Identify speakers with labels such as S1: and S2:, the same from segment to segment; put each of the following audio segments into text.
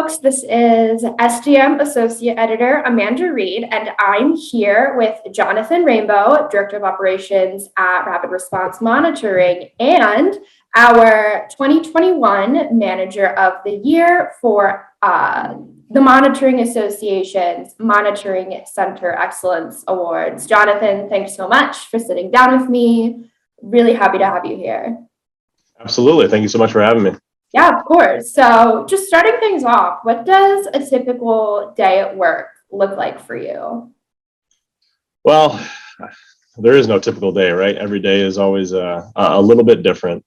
S1: folks. This is SDM Associate Editor Amanda Reed, and I'm here with Jonathan Rainbow, Director of Operations at Rapid Response Monitoring, and our 2021 Manager of the Year for the Monitoring Association's Monitoring Center Excellence Awards. Jonathan, thanks so much for sitting down with me. Really happy to have you here.
S2: Absolutely. Thank you so much for having me.
S1: Yeah, of course. So just starting things off, what does a typical day at work look like for you?
S2: Well, there is no typical day, right? Every day is always a little bit different.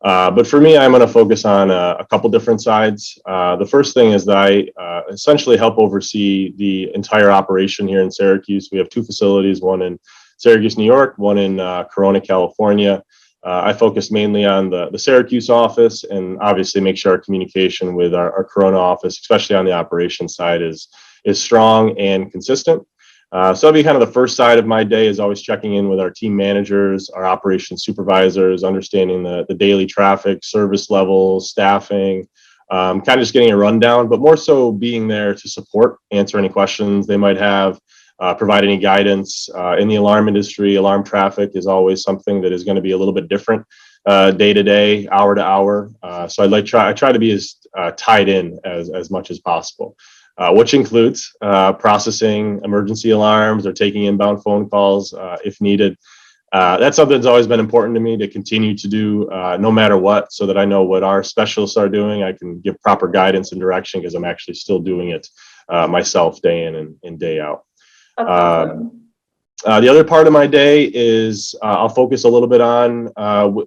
S2: But for me, I'm going to focus on a couple different sides. The first thing is that I essentially help oversee the entire operation here in Syracuse. We have two facilities, one in Syracuse, New York, one in Corona, California. I focus mainly on the Syracuse office and obviously make sure our communication with our Corona office, especially on the operations side, is strong and consistent. So that'll be kind of the first side of my day, is always checking in with our team managers, our operations supervisors, understanding the daily traffic, service levels, staffing, kind of just getting a rundown, but more so being there to support, answer any questions they might have. Provide any guidance. In the alarm industry, alarm traffic is always something that is going to be a little bit different day to day, hour to hour. So I try to be as tied in as much as possible, which includes processing emergency alarms or taking inbound phone calls if needed. That's something that's always been important to me to continue to do no matter what, so that I know what our specialists are doing. I can give proper guidance and direction because I'm actually still doing it myself day in and day out.
S1: Awesome.
S2: The other part of my day is I'll focus a little bit on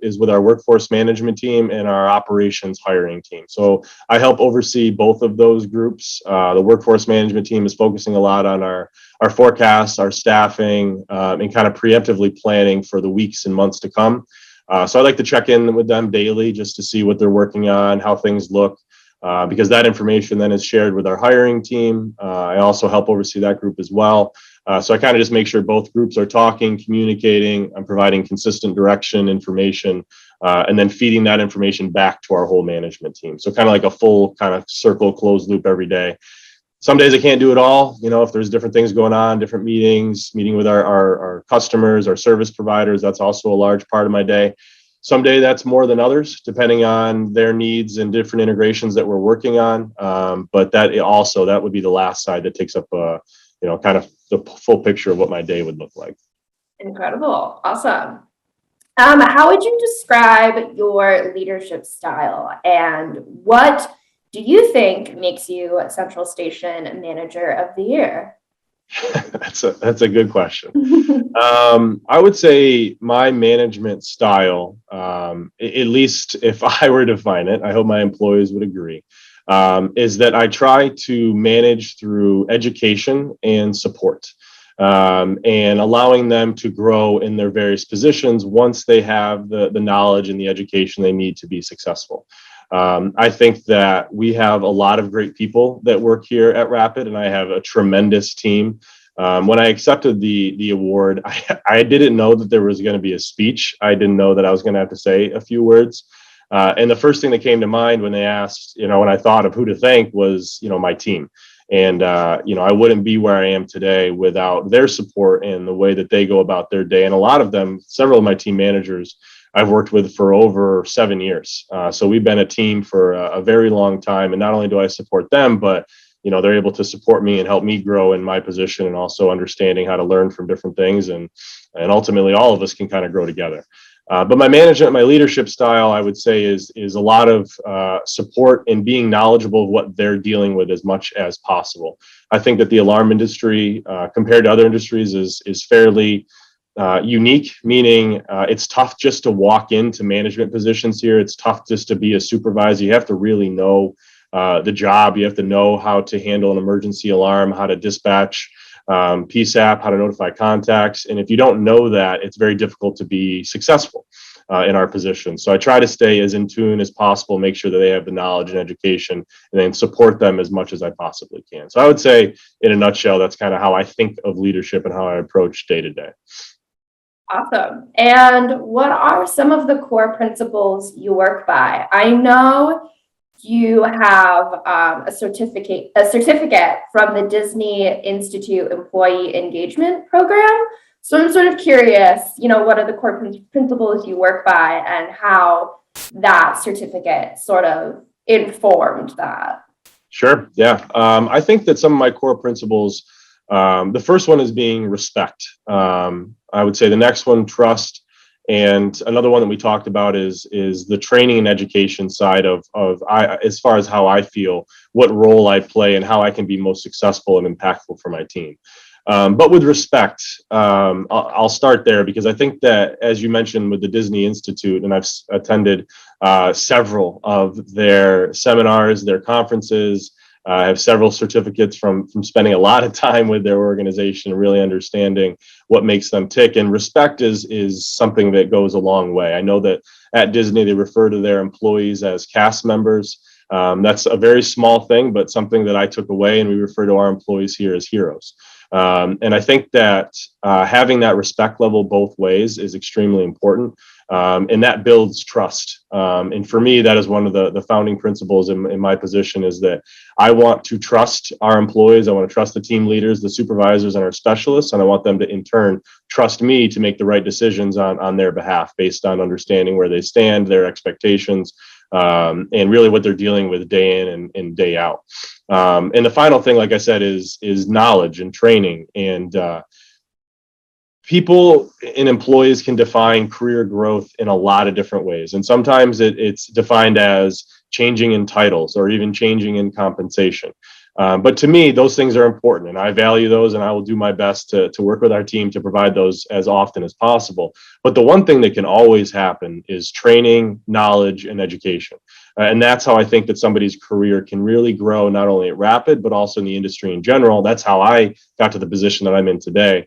S2: is with our workforce management team and our operations hiring team. So I help oversee both of those groups. The workforce management team is focusing a lot on our forecasts, our staffing, and kind of preemptively planning for the weeks and months to come. So I like to check in with them daily just to see what they're working on, how things look. Because that information then is shared with our hiring team. I also help oversee that group as well. So I kind of just make sure both groups are talking, communicating, I'm providing consistent direction, information, and then feeding that information back to our whole management team. So kind of like a full kind of circle, closed loop every day. Some days I can't do it all. You know, if there's different things going on, different meeting with our customers, our service providers, that's also a large part of my day. Someday that's more than others, depending on their needs and different integrations that we're working on. But that would be the last side that takes up, kind of the full picture of what my day would look like.
S1: Incredible. Awesome. How would you describe your leadership style, and what do you think makes you Central Station Manager of the Year?
S2: That's a good question. I would say my management style, at least if I were to define it, I hope my employees would agree, is that I try to manage through education and support, and allowing them to grow in their various positions once they have the knowledge and the education they need to be successful. I think that we have a lot of great people that work here at Rapid, and I have a tremendous team. When I accepted the award, I didn't know that there was going to be a speech. I didn't know that I was going to have to say a few words. And the first thing that came to mind when they asked, when I thought of who to thank was, my team. And, I wouldn't be where I am today without their support and the way that they go about their day. And a lot of them, several of my team managers, I've worked with for over 7 years. So we've been a team for a very long time. And not only do I support them, but they're able to support me and help me grow in my position, and also understanding how to learn from different things. And ultimately all of us can kind of grow together. But my leadership style, I would say, is a lot of support and being knowledgeable of what they're dealing with as much as possible. I think that the alarm industry, compared to other industries, is fairly unique, meaning it's tough just to walk into management positions here. It's tough just to be a supervisor. You have to really know the job. You have to know how to handle an emergency alarm, how to dispatch PSAP, how to notify contacts. And if you don't know that, it's very difficult to be successful in our position. So I try to stay as in tune as possible, make sure that they have the knowledge and education, and then support them as much as I possibly can. So I would say, in a nutshell, that's kind of how I think of leadership and how I approach day to day.
S1: Awesome. And what are some of the core principles you work by? I know you have a certificate from the Disney Institute Employee Engagement Program. So I'm sort of curious, what are the core principles you work by and how that certificate sort of informed that?
S2: Sure. Yeah. I think that some of my core principles, the first one is being respect. I would say the next one, trust. And another one that we talked about is the training and education side of as far as how I feel, what role I play and how I can be most successful and impactful for my team. But with respect, I'll start there because I think that, as you mentioned with the Disney Institute, and I've attended several of their seminars, their conferences. I have several certificates from spending a lot of time with their organization, really understanding what makes them tick. And respect is something that goes a long way. I know that at Disney, they refer to their employees as cast members. That's a very small thing, but something that I took away, and we refer to our employees here as heroes. And I think that having that respect level both ways is extremely important. And that builds trust. And for me, that is one of the founding principles in my position, is that I want to trust our employees. I want to trust the team leaders, the supervisors, and our specialists. And I want them to, in turn, trust me to make the right decisions on their behalf based on understanding where they stand, their expectations, and really what they're dealing with day in and day out. And the final thing, like I said, is knowledge and training. And people and employees can define career growth in a lot of different ways. And sometimes it's defined as changing in titles or even changing in compensation. But to me, those things are important, and I value those, and I will do my best to work with our team to provide those as often as possible. But the one thing that can always happen is training, knowledge, and education. And that's how I think that somebody's career can really grow, not only at Rapid, but also in the industry in general. That's how I got to the position that I'm in today.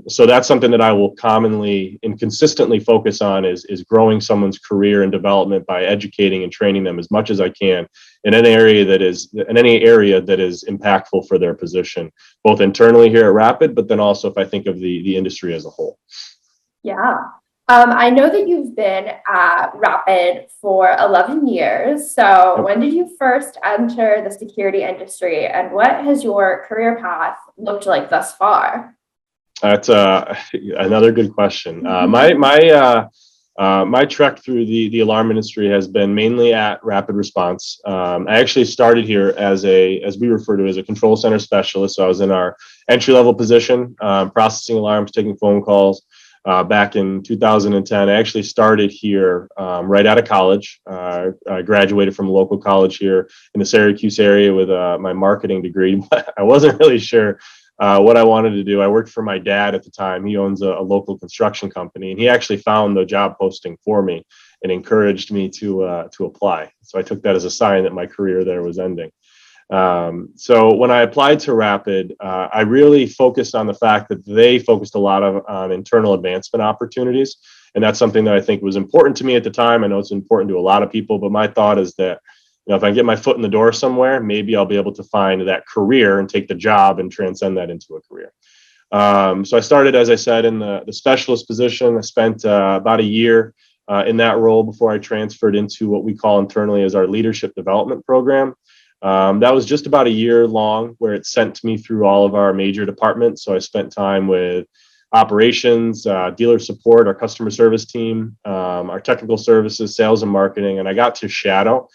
S2: So that's something that I will commonly and consistently focus on is growing someone's career and development by educating and training them as much as I can in any area that is impactful for their position, both internally here at Rapid, but then also if I think of the industry as a whole.
S1: Yeah. I know that you've been at Rapid for 11 years. So when did you first enter the security industry, and what has your career path looked like thus far?
S2: That's another good question. My trek through the alarm industry has been mainly at Rapid Response. I actually started here as we refer to as a control center specialist. So I was in our entry level position, processing alarms, taking phone calls. Back in 2010, I actually started here right out of college. I graduated from a local college here in the Syracuse area with my marketing degree, but I wasn't really sure what I wanted to do. I worked for my dad at the time. He owns a local construction company, and he actually found the job posting for me and encouraged me to apply. So I took that as a sign that my career there was ending. So when I applied to Rapid, I really focused on the fact that they focused a lot on internal advancement opportunities. And that's something that I think was important to me at the time. I know it's important to a lot of people, but my thought is that, if I get my foot in the door somewhere, maybe I'll be able to find that career and take the job and transcend that into a career. So I started, as I said, in the specialist position. I spent about a year in that role before I transferred into what we call internally as our leadership development program. That was just about a year long, where it sent me through all of our major departments. So I spent time with operations, dealer support, our customer service team, our technical services, sales and marketing, and I got to shadow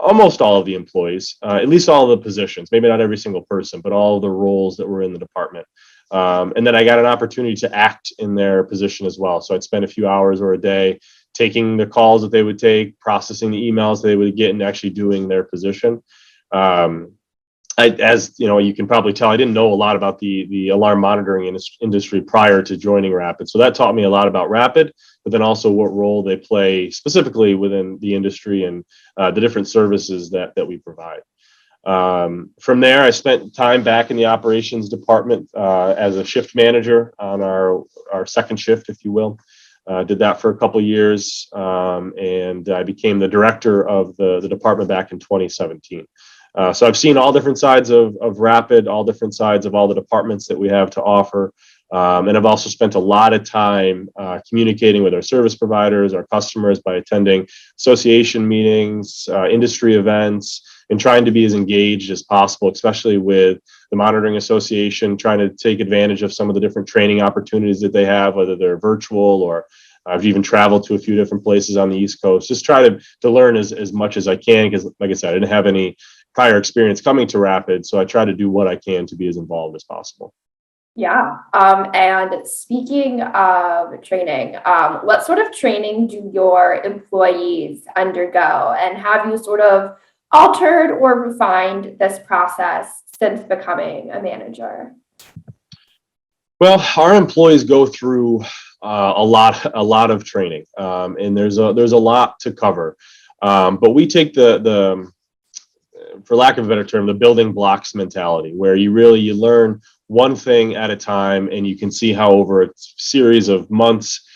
S2: almost all of the employees, at least all of the positions, maybe not every single person, but all of the roles that were in the department. And then I got an opportunity to act in their position as well. So I'd spend a few hours or a day taking the calls that they would take, processing the emails they would get, and actually doing their position. As you can probably tell, I didn't know a lot about the alarm monitoring industry prior to joining Rapid. So that taught me a lot about Rapid, but then also what role they play specifically within the industry and the different services that we provide. From there, I spent time back in the operations department as a shift manager on our second shift, if you will. Did that for a couple of years, and I became the director of the department back in 2017. So I've seen all different sides of Rapid, all different sides of all the departments that we have to offer. And I've also spent a lot of time communicating with our service providers, our customers, by attending association meetings, industry events, and trying to be as engaged as possible, especially with the Monitoring Association, trying to take advantage of some of the different training opportunities that they have, whether they're virtual or I've even traveled to a few different places on the East Coast. Just try to learn as much as I can, because like I said, I didn't have any prior experience coming to Rapid, so I try to do what I can to be as involved as possible.
S1: Yeah. And speaking of training, what sort of training do your employees undergo? And have you sort of altered or refined this process since becoming a manager?
S2: Well, our employees go through a lot of training, and there's a lot to cover. But we take the for lack of a better term, the building blocks mentality, where you learn one thing at a time, and you can see how over a series of months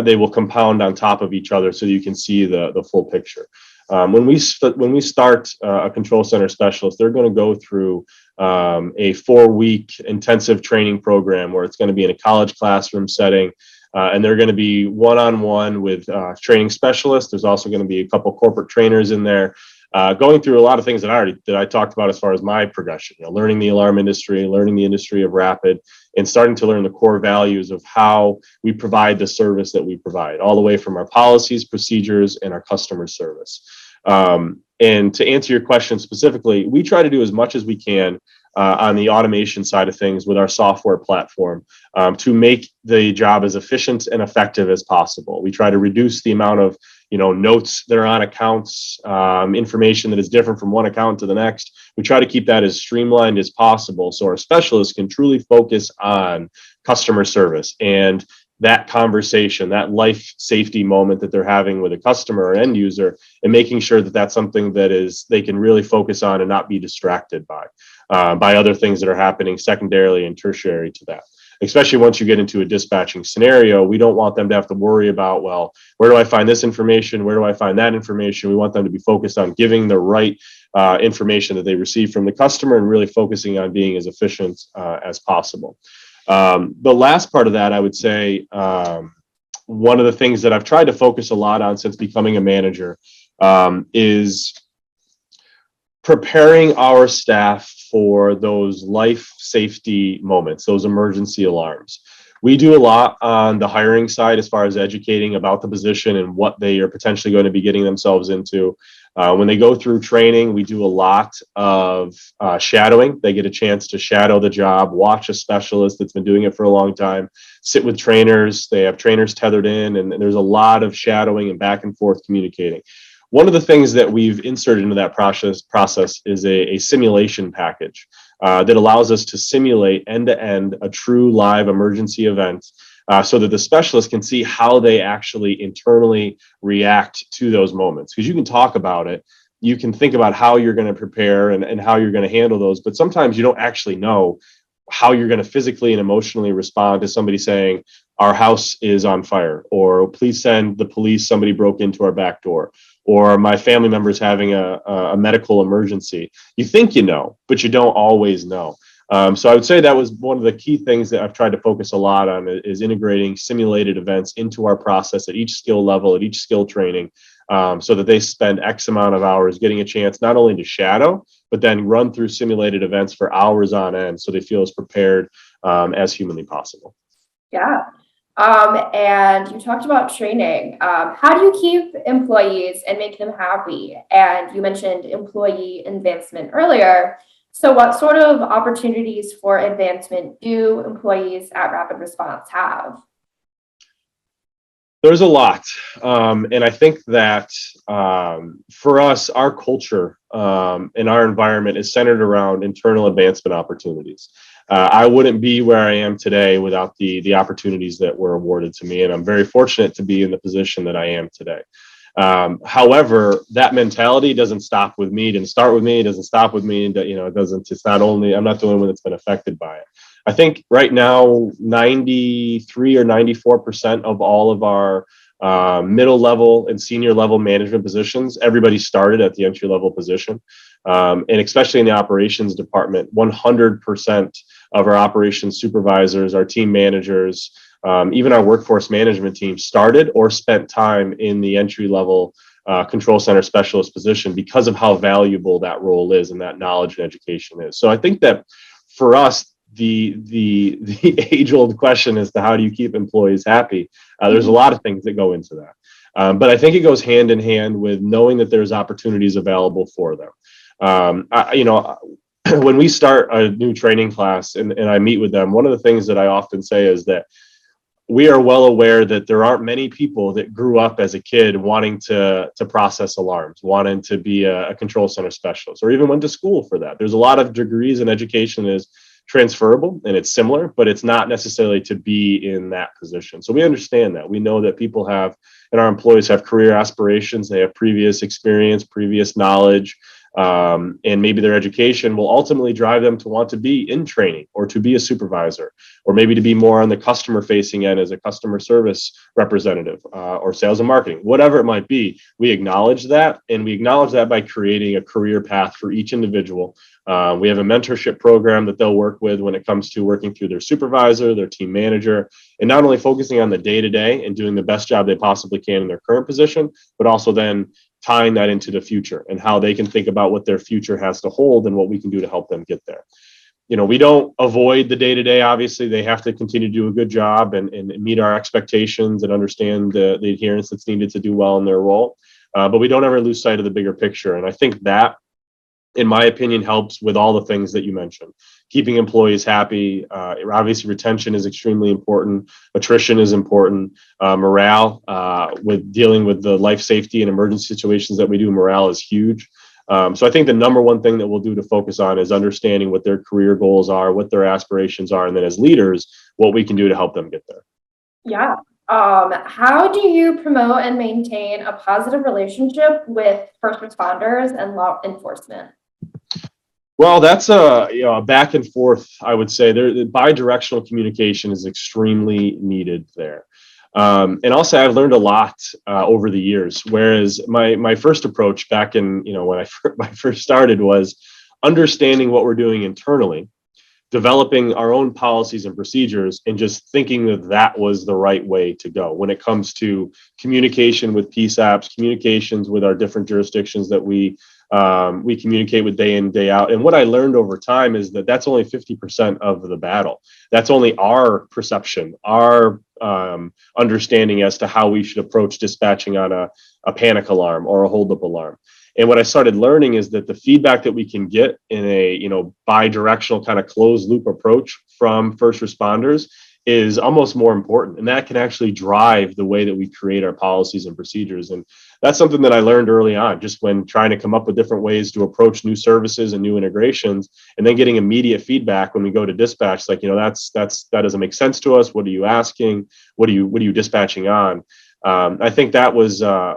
S2: they will compound on top of each other, so you can see the full picture. When we start a control center specialist, they're going to go through a 4-week intensive training program where it's going to be in a college classroom setting. And they're going to be one-on-one with training specialists. There's also going to be a couple corporate trainers in there, going through a lot of things that I talked about as far as my progression. Learning the alarm industry, learning the industry of Rapid, and starting to learn the core values of how we provide the service that we provide, all the way from our policies, procedures, and our customer service. And to answer your question specifically, we try to do as much as we can on the automation side of things with our software platform to make the job as efficient and effective as possible. We try to reduce the amount of notes that are on accounts, information that is different from one account to the next. We try to keep that as streamlined as possible so our specialists can truly focus on customer service and that conversation, that life safety moment that they're having with a customer or end user, and making sure that that's something that is they can really focus on and not be distracted by other things that are happening secondarily and tertiary to that. Especially once you get into a dispatching scenario, we don't want them to have to worry about, well, where do I find this information? Where do I find that information? We want them to be focused on giving the right information that they receive from the customer and really focusing on being as efficient as possible. The last part of that, I would say, one of the things that I've tried to focus a lot on since becoming a manager is preparing our staff for those life safety moments, those emergency alarms. We do a lot on the hiring side as far as educating about the position and what they are potentially going to be getting themselves into. When they go through training, we do a lot of shadowing. They get a chance to shadow the job, watch a specialist that's been doing it for a long time, sit with trainers. They have trainers tethered in, and there's a lot of shadowing and back and forth communicating. One of the things that we've inserted into that process is a simulation package that allows us to simulate end-to-end a true live emergency event so that the specialist can see how they actually internally react to those moments. Because you can talk about it, you can think about how you're going to prepare and how you're going to handle those, but sometimes you don't actually know how you're going to physically and emotionally respond to somebody saying, our house is on fire, or please send the police, somebody broke into our back door, or my family member is having a medical emergency. You think you know, but you don't always know. So I would say that was one of the key things that I've tried to focus a lot on is integrating simulated events into our process at each skill level, at each skill training, so that they spend X amount of hours getting a chance not only to shadow, but then run through simulated events for hours on end so they feel as prepared as humanly possible.
S1: Yeah. And you talked about training. How do you keep employees and make them happy? And you mentioned employee advancement earlier. So what sort of opportunities for advancement do employees at Rapid Response have?
S2: There's a lot. And I think that for us, our culture and our environment is centered around internal advancement opportunities. I wouldn't be where I am today without the opportunities that were awarded to me. And I'm very fortunate to be in the position that I am today. However, that mentality doesn't stop with me, didn't start with me, doesn't stop with me. It doesn't, it's not only, I'm not the only one that's been affected by it. I think right now, 93 or 94% of all of our middle level and senior level management positions, everybody started at the entry level position. And especially in the operations department, 100% of our operations supervisors, our team managers, even our workforce management team started or spent time in the entry level control center specialist position because of how valuable that role is and that knowledge and education is. So I think that for us, the age old question as to how do you keep employees happy? There's a lot of things that go into that. But I think it goes hand in hand with knowing that there's opportunities available for them. When we start a new training class and I meet with them, one of the things that I often say is that we are well aware that there aren't many people that grew up as a kid wanting to process alarms, wanting to be a control center specialist, or even went to school for that. There's a lot of degrees in education that is transferable and it's similar, but it's not necessarily to be in that position. So we understand that. We know that people have, and our employees have career aspirations. They have previous experience, previous knowledge, and maybe their education will ultimately drive them to want to be in training or to be a supervisor, or maybe to be more on the customer facing end as a customer service representative or sales and marketing, whatever it might be. We acknowledge that, and we acknowledge that by creating a career path for each individual. We have a mentorship program that they'll work with when it comes to working through their supervisor, their team manager, and not only focusing on the day-to-day and doing the best job they possibly can in their current position, but also then tying that into the future and how they can think about what their future has to hold and what we can do to help them get there. We don't avoid the day-to-day. Obviously, they have to continue to do a good job and meet our expectations and understand the adherence that's needed to do well in their role. But we don't ever lose sight of the bigger picture. And I think that, in my opinion, helps with all the things that you mentioned. Keeping employees happy. Obviously, retention is extremely important. Attrition is important. Morale, with dealing with the life safety and emergency situations that we do, morale is huge. So I think the number one thing that we'll do to focus on is understanding what their career goals are, what their aspirations are, and then as leaders, what we can do to help them get there.
S1: Yeah. How do you promote and maintain a positive relationship with first responders and law enforcement?
S2: Well, that's a back and forth. I would say the bi-directional communication is extremely needed there. And also, I've learned a lot over the years. Whereas my first approach back in when I first started was understanding what we're doing internally, developing our own policies and procedures, and just thinking that was the right way to go when it comes to communication with PSAPs, communications with our different jurisdictions that we communicate with day in, day out. And what I learned over time is that that's only 50% of the battle. That's only our perception, our understanding as to how we should approach dispatching on a panic alarm or a holdup alarm. And what I started learning is that the feedback that we can get in a bi-directional kind of closed loop approach from first responders is almost more important. And that can actually drive the way that we create our policies and procedures. And that's something that I learned early on, just when trying to come up with different ways to approach new services and new integrations, and then getting immediate feedback when we go to dispatch, like, that doesn't make sense to us. What are you asking? What are you dispatching on? I think that was a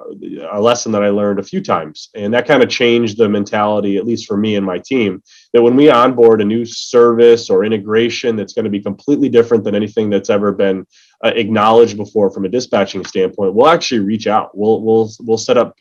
S2: lesson that I learned a few times, and that kind of changed the mentality, at least for me and my team, that when we onboard a new service or integration that's going to be completely different than anything that's ever been acknowledged before from a dispatching standpoint, we'll actually reach out. We'll set up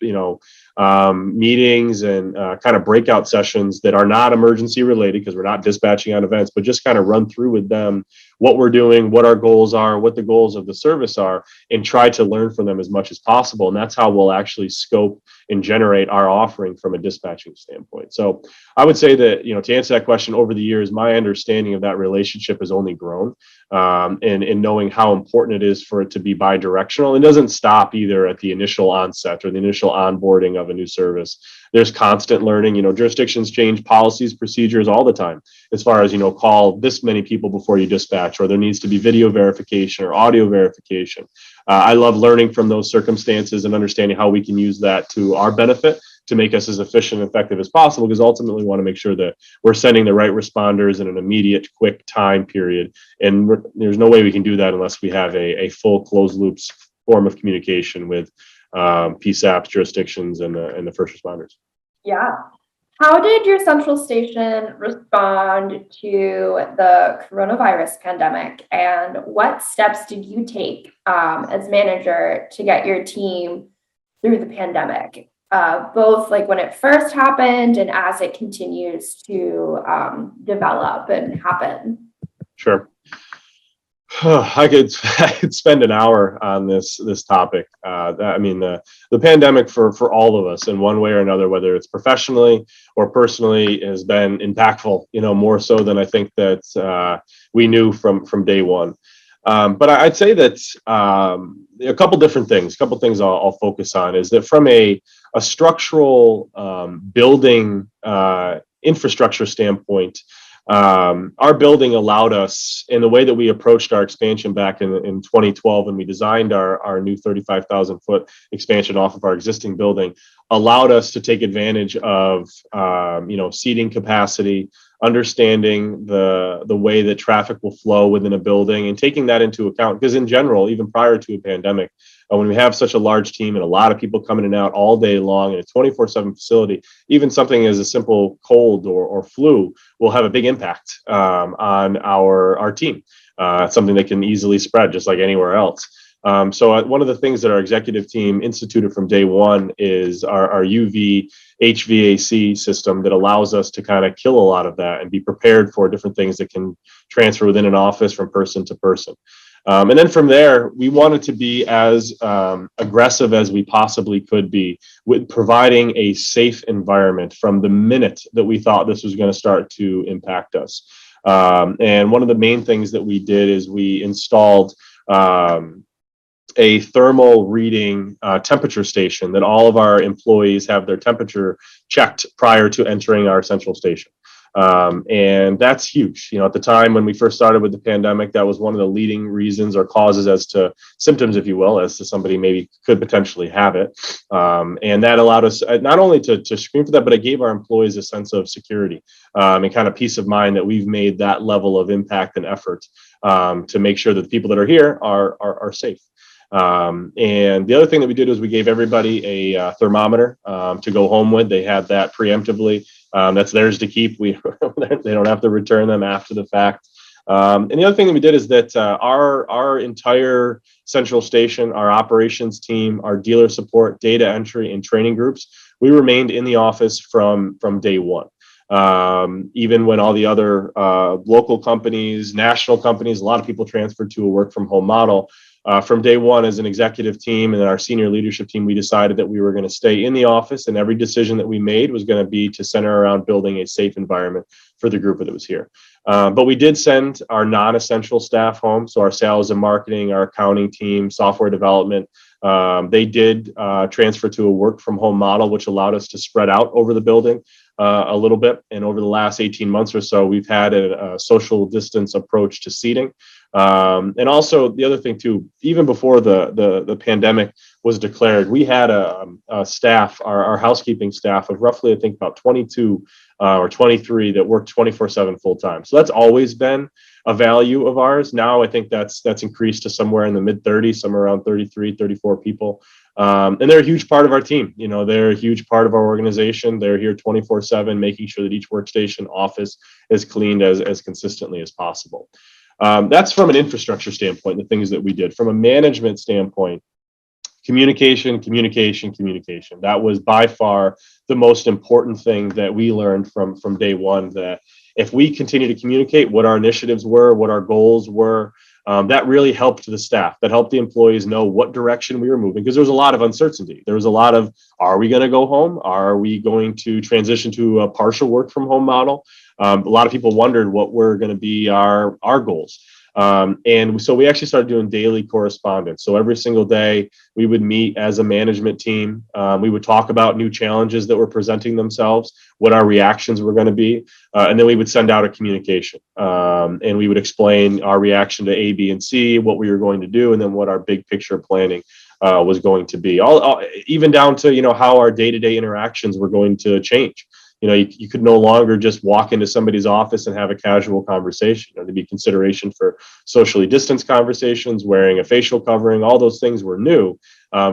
S2: meetings and kind of breakout sessions that are not emergency related, because we're not dispatching on events, but just kind of run through with them what we're doing, what our goals are, what the goals of the service are, and try to learn from them as much as possible. And that's how we'll actually scope and generate our offering from a dispatching standpoint. So I would say that, to answer that question, over the years, my understanding of that relationship has only grown, and knowing how important it is for it to be bi-directional. It doesn't stop either at the initial onset or the initial onboarding of a new service. There's constant learning. Jurisdictions change policies, procedures all the time, as far as, call this many people before you dispatch, or there needs to be video verification or audio verification. I love learning from those circumstances and understanding how we can use that to our benefit to make us as efficient and effective as possible, because ultimately we want to make sure that we're sending the right responders in an immediate, quick time period. And there's no way we can do that unless we have a full closed loops form of communication with PSAPs, jurisdictions, and the first responders.
S1: Yeah. How did your central station respond to the coronavirus pandemic, and what steps did you take as manager to get your team through the pandemic, both like when it first happened and as it continues to develop and happen?
S2: Sure. I could spend an hour on this topic. The pandemic for all of us in one way or another, whether it's professionally or personally, has been impactful. More so than I think that we knew from day one. But I'd say that a couple different things. A couple things I'll focus on is that from a structural building infrastructure standpoint. Our building allowed us, in the way that we approached our expansion back in 2012 when we designed our new 35,000 foot expansion off of our existing building, allowed us to take advantage of seating capacity, understanding the way that traffic will flow within a building, and taking that into account. Because in general, even prior to a pandemic, when we have such a large team and a lot of people coming in and out all day long in a 24/7 facility, even something as a simple cold or flu will have a big impact on our team. Something that can easily spread just like anywhere else. So one of the things that our executive team instituted from day one is our UV HVAC system that allows us to kind of kill a lot of that and be prepared for different things that can transfer within an office from person to person. And then from there, we wanted to be as aggressive as we possibly could be with providing a safe environment from the minute that we thought this was going to start to impact us. And one of the main things that we did is we installed a thermal reading temperature station that all of our employees have their temperature checked prior to entering our central station. And that's huge. At the time when we first started with the pandemic, that was one of the leading reasons or causes as to symptoms, if you will, as to somebody maybe could potentially have it. And that allowed us not only to screen for that, but it gave our employees a sense of security and kind of peace of mind that we've made that level of impact and effort to make sure that the people that are here are safe. And the other thing that we did was we gave everybody a thermometer to go home with. They had that preemptively. That's theirs to keep. They don't have to return them after the fact. And the other thing that we did is that our entire central station, our operations team, our dealer support, data entry, and training groups, we remained in the office from day one. Even when all the other local companies, national companies, a lot of people transferred to a work from home model. From day one, as an executive team and our senior leadership team, we decided that we were going to stay in the office, and every decision that we made was going to be to center around building a safe environment for the group that was here. But we did send our non-essential staff home. So our sales and marketing, our accounting team, software development, they did transfer to a work from home model, which allowed us to spread out over the building a little bit. And over the last 18 months or so, we've had a social distance approach to seating. And also the other thing too, even before the pandemic was declared, we had a staff, our housekeeping staff of roughly, I think about 22 or 23 that worked 24/7 full time. So that's always been a value of ours. Now I think that's increased to somewhere in the mid 30s, somewhere around 33, 34 people. And they're a huge part of our team. They're a huge part of our organization. They're here 24/7, making sure that each workstation office is cleaned as consistently as possible. That's from an infrastructure standpoint, the things that we did. From a management standpoint, communication. That was by far the most important thing that we learned from day one, that if we continue to communicate what our initiatives were, what our goals were, that really helped the staff, that helped the employees know what direction we were moving, because there was a lot of uncertainty. There was a lot of, are we going to go home? Are we going to transition to a partial work from home model? A lot of people wondered what were going to be our goals. And so we actually started doing daily correspondence. So every single day we would meet as a management team. We would talk about new challenges that were presenting themselves, what our reactions were going to be. And then we would send out a communication and we would explain our reaction to A, B, and C, what we were going to do, and then what our big picture planning was going to be, all even down to, how our day-to-day interactions were going to change. You could no longer just walk into somebody's office and have a casual conversation. There'd be consideration for socially distanced conversations, wearing a facial covering, all those things were new.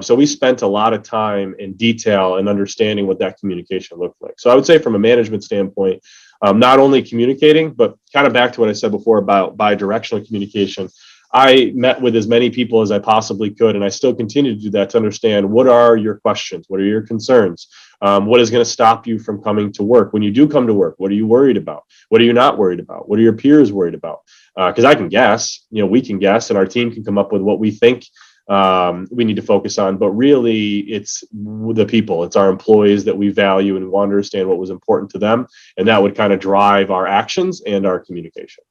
S2: So we spent a lot of time in detail and understanding what that communication looked like. So I would say from a management standpoint, not only communicating, but kind of back to what I said before about bi-directional communication, I met with as many people as I possibly could, and I still continue to do that to understand what are your questions, what are your concerns, what is going to stop you from coming to work. When you do come to work, what are you worried about? What are you not worried about? What are your peers worried about? Because I can guess, we can guess, and our team can come up with what we think we need to focus on. But really, it's the people, it's our employees that we value and want to understand what was important to them, and that would kind of drive our actions and our communication.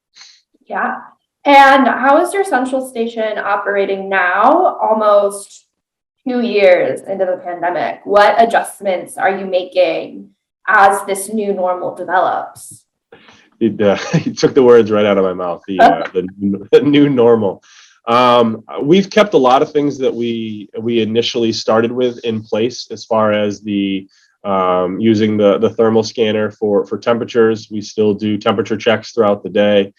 S1: Yeah. And how is your central station operating now, almost 2 years into the pandemic? What adjustments are you making as this new normal develops?
S2: You took the words right out of my mouth. The new normal. We've kept a lot of things that we initially started with in place, as far as the using the thermal scanner for temperatures. We still do temperature checks throughout the day.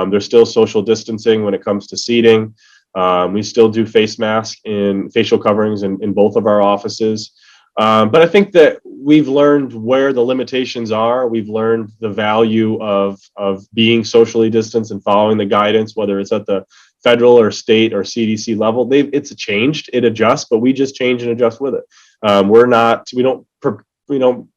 S2: There's still social distancing when it comes to seating. We still do face masks and facial coverings in both of our offices. But I think that we've learned where the limitations are. We've learned the value of being socially distanced and following the guidance, whether it's at the federal or state or CDC level. It's changed, it adjusts, but we just change and adjust with it. We don't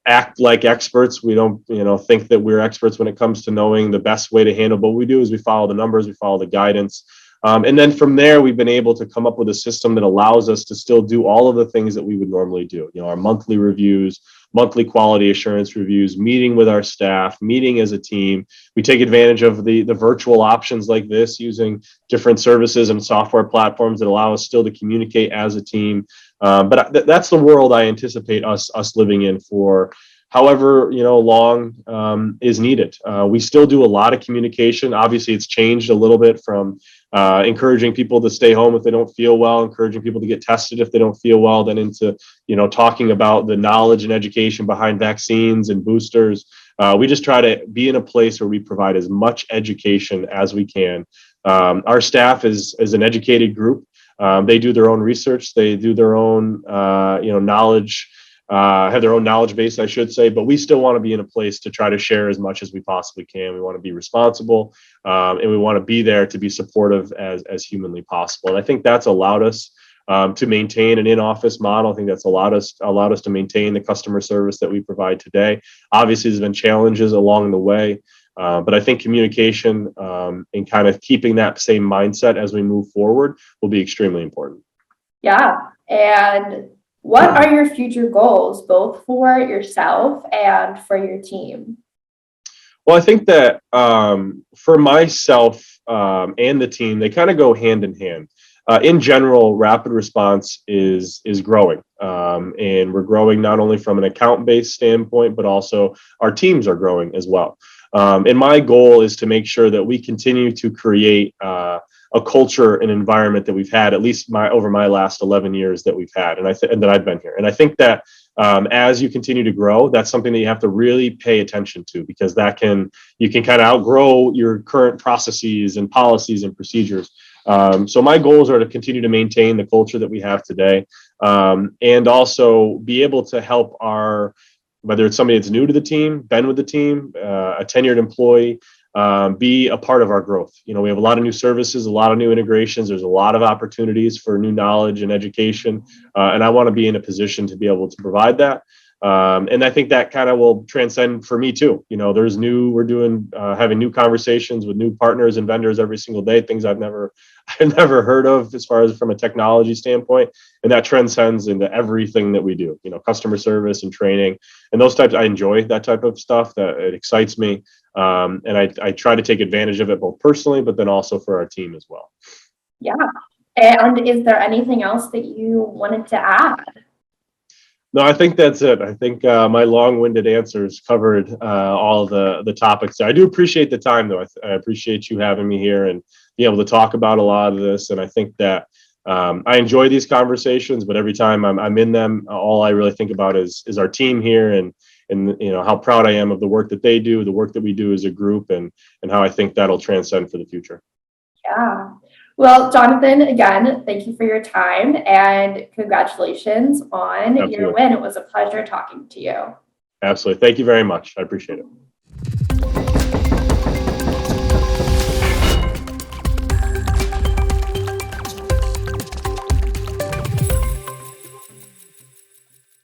S2: act like experts. We don't, think that we're experts when it comes to knowing the best way to handle. But what we do is we follow the numbers, we follow the guidance. And then from there, we've been able to come up with a system that allows us to still do all of the things that we would normally do. Our monthly reviews, monthly quality assurance reviews, meeting with our staff, meeting as a team. We take advantage of the virtual options like this, using different services and software platforms that allow us still to communicate as a team. But that's the world I anticipate us living in for however long is needed. We still do a lot of communication. Obviously, it's changed a little bit from encouraging people to stay home if they don't feel well, encouraging people to get tested if they don't feel well, then into talking about the knowledge and education behind vaccines and boosters. We just try to be in a place where we provide as much education as we can. Our staff is an educated group. They do their own research. They do their own, knowledge, have their own knowledge base, I should say, but we still want to be in a place to try to share as much as we possibly can. We want to be responsible, and we want to be there to be supportive as humanly possible. And I think that's allowed us to maintain an in-office model. I think that's allowed us to maintain the customer service that we provide today. Obviously, there's been challenges along the way. But I think communication and kind of keeping that same mindset as we move forward will be extremely important.
S1: Yeah. And what are your future goals, both for yourself and for your team?
S2: Well, I think that for myself and the team, they kind of go hand in hand. In general, Rapid Response is growing, and we're growing not only from an account-based standpoint, but also our teams are growing as well. And my goal is to make sure that we continue to create a culture and environment that we've had, at least over my last 11 years that we've had, and that I've been here. And I think that as you continue to grow, that's something that you have to really pay attention to, because you can kind of outgrow your current processes and policies and procedures. So my goals are to continue to maintain the culture that we have today, and also be able to help whether it's somebody that's new to the team, been with the team, a tenured employee, be a part of our growth. We have a lot of new services, a lot of new integrations. There's a lot of opportunities for new knowledge and education. And I want to be in a position to be able to provide that. And I think that kind of will transcend for me too. We're doing, having new conversations with new partners and vendors every single day, things I've never heard of as far as from a technology standpoint. And that transcends into everything that we do, customer service and training and those types. I enjoy that type of stuff. That it excites me. And I try to take advantage of it both personally, but then also for our team as well.
S1: Yeah. And is there anything else that you wanted to add?
S2: No, I think that's it. I think my long-winded answers covered all the topics. I do appreciate the time, though. I appreciate you having me here and being able to talk about a lot of this. And I think that I enjoy these conversations, but every time I'm in them, all I really think about is our team here and how proud I am of the work that they do, the work that we do as a group, and how I think that'll transcend for the future.
S1: Yeah. Well, Jonathan, again, thank you for your time and congratulations on your win. It was a pleasure talking to you.
S2: Absolutely. Thank you very much. I appreciate it.